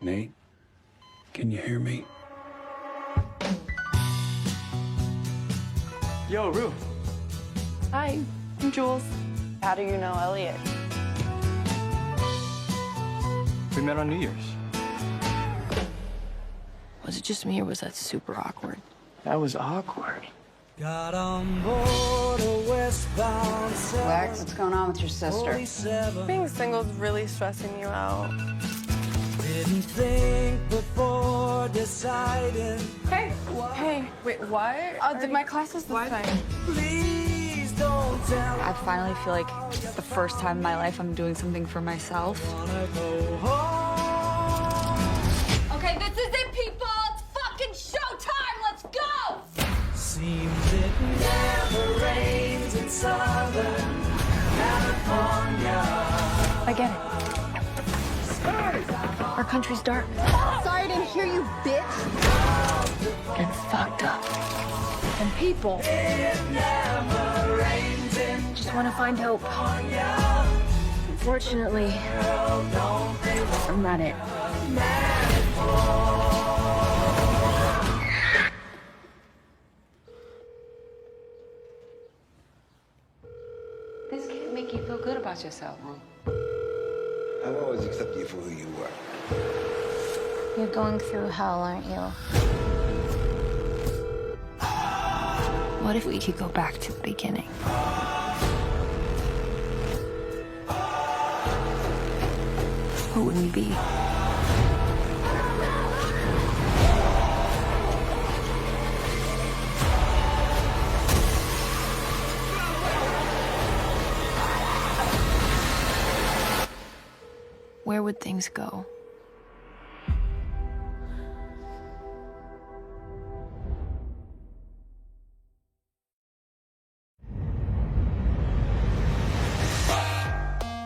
Nate, can you hear me? Yo, Rue. Hi, I'm Jules. How do you know Elliot? We met on New Year's. Was it just me or was that super awkward? That was awkward. Got on board a westbound Lex, what's going on with your sister? Being single is really stressing you out. Didn't think before deciding. Hey, hey, wait, what? My class is this time. Please don't tell. I finally feel like the first time in my life I'm doing something for myself. Wanna go home. Okay, this is it, people. It's fucking showtime. Let's go. Seems it never rains in Southern California. I get it. Our country's dark Sorry I didn't hear you, bitch. and fucked up. And people just want to find hope. Unfortunately, I'm not it. This can't make you feel good about yourself, huh? I've always accepted you for who you were. You're going through hell, aren't you? What if we could go back to the beginning? Who would we be? Where would things go?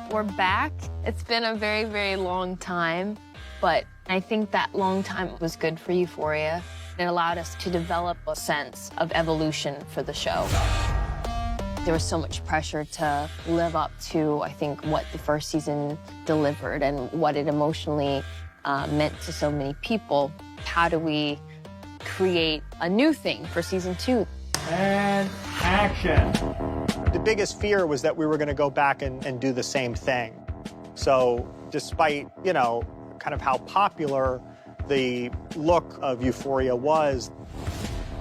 We're back. It's been a very, very long time, but I think that long time was good for Euphoria. It allowed us to develop a sense of evolution for the show. There was so much pressure to live up to, I think, what the first season delivered and what it emotionally meant to so many people. How do we create a new thing for season 2? And action. The biggest fear was that we were going to go back and do the same thing. So despite, you know, kind of how popular the look of Euphoria was,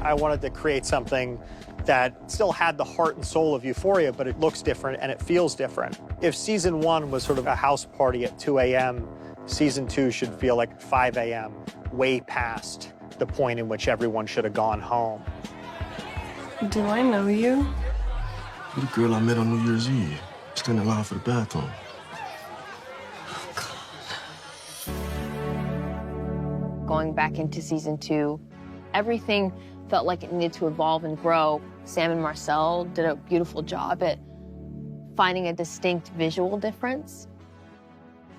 I wanted to create something that still had the heart and soul of Euphoria, but it looks different and it feels different. If season 1 was sort of a house party at 2 a.m., season 2 should feel like 5 a.m., way past the point in which everyone should have gone home. Do I know you? You're the girl I met on New Year's Eve, standing in line for the bathroom. Going back into season 2, everything felt like it needed to evolve and grow. Sam and Marcel did a beautiful job at finding a distinct visual difference.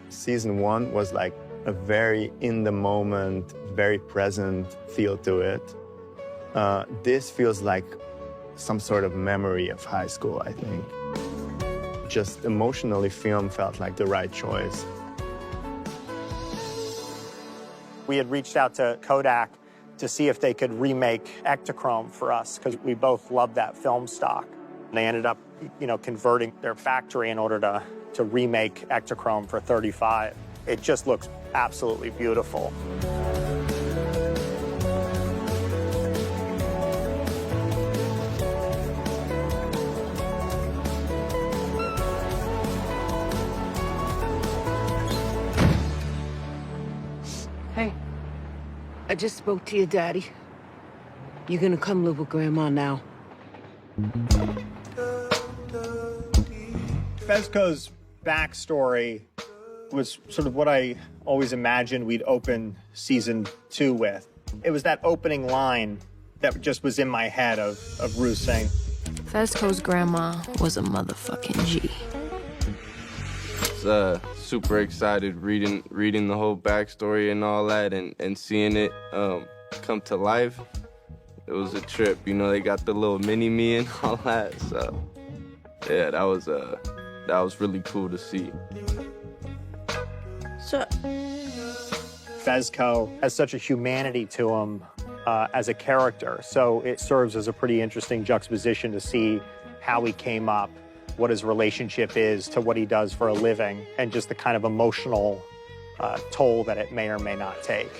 Season 1 was like a very in-the-moment, very present feel to it. This feels like some sort of memory of high school, I think. Just emotionally, film felt like the right choice. We had reached out to Kodak to see if they could remake Ektachrome for us, because we both loved that film stock. They ended up, you know, converting their factory in order to remake Ektachrome for 35. It just looks absolutely beautiful. Hey, I just spoke to your daddy. You're gonna come live with Grandma now. Fezco's backstory was sort of what I always imagined we'd open season 2 with. It was that opening line that just was in my head of Rue saying, Fezco's grandma was a motherfucking G. Super excited reading the whole backstory and all that and seeing it come to life. It was a trip, you know, they got the little mini-me and all that, so yeah, that was really cool to see. So, Fezco has such a humanity to him as a character. So it serves as a pretty interesting juxtaposition to see how he came up, what his relationship is to what he does for a living, and just the kind of emotional toll that it may or may not take.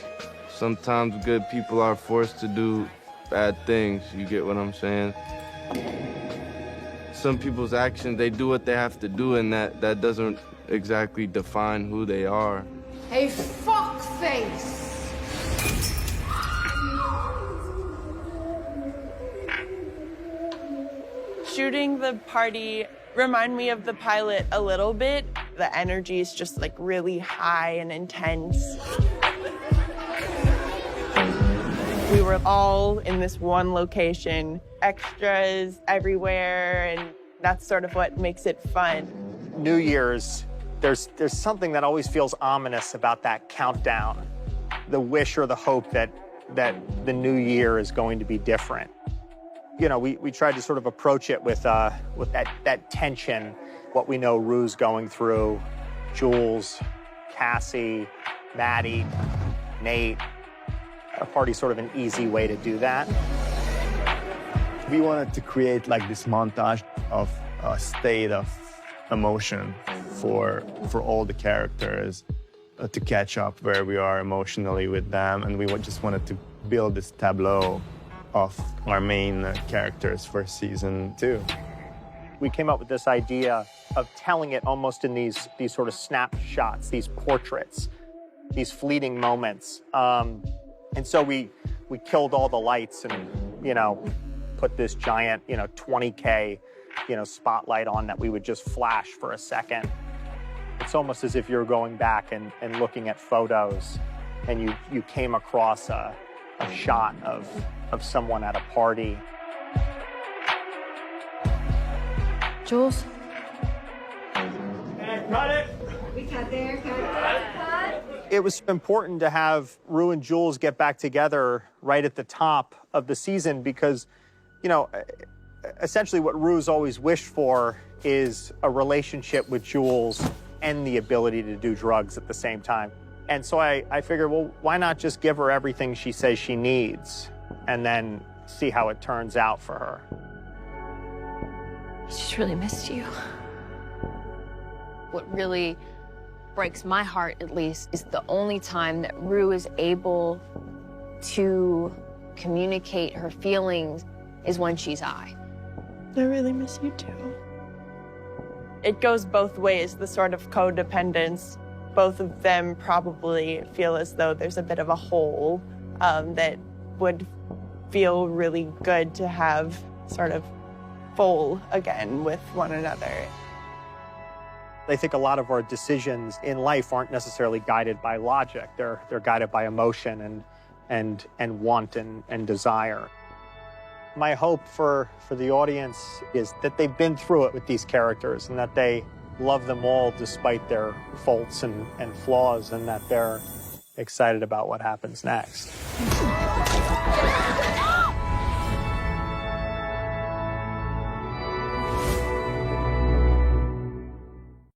Sometimes good people are forced to do bad things, you get what I'm saying? Some people's actions, they do what they have to do, and that doesn't exactly define who they are. Hey, fuckface! Shooting the party remind me of the pilot a little bit. The energy is just like really high and intense. We were all in this one location, extras everywhere, and that's sort of what makes it fun. New Year's, there's something that always feels ominous about that countdown, the wish or the hope that the new year is going to be different. You know, we tried to sort of approach it with that tension, what we know Rue's going through, Jules, Cassie, Maddie, Nate. A party's sort of an easy way to do that. We wanted to create like this montage of a state of emotion for all the characters to catch up where we are emotionally with them, and we just wanted to build this tableau of our main characters for season 2. We came up with this idea of telling it almost in these sort of snapshots, these portraits, these fleeting moments. And so we killed all the lights and, you know, put this giant, 20K, spotlight on that we would just flash for a second. It's almost as if you're going back and looking at photos and you came across a shot of someone at a party. Jules? Cut it! We cut there, cut. It was important to have Rue and Jules get back together right at the top of the season because, essentially what Rue's always wished for is a relationship with Jules and the ability to do drugs at the same time. And so I figured, well, why not just give her everything she says she needs and then see how it turns out for her? I just really missed you. What really breaks my heart, at least, is the only time that Rue is able to communicate her feelings is when she's high. I really miss you too. It goes both ways, the sort of codependence. Both of them probably feel as though there's a bit of a hole that would feel really good to have sort of full again with one another. I think a lot of our decisions in life aren't necessarily guided by logic. They're guided by emotion and want and desire. My hope for the audience is that they've been through it with these characters and that they love them all despite their faults and flaws, and that they're excited about what happens next.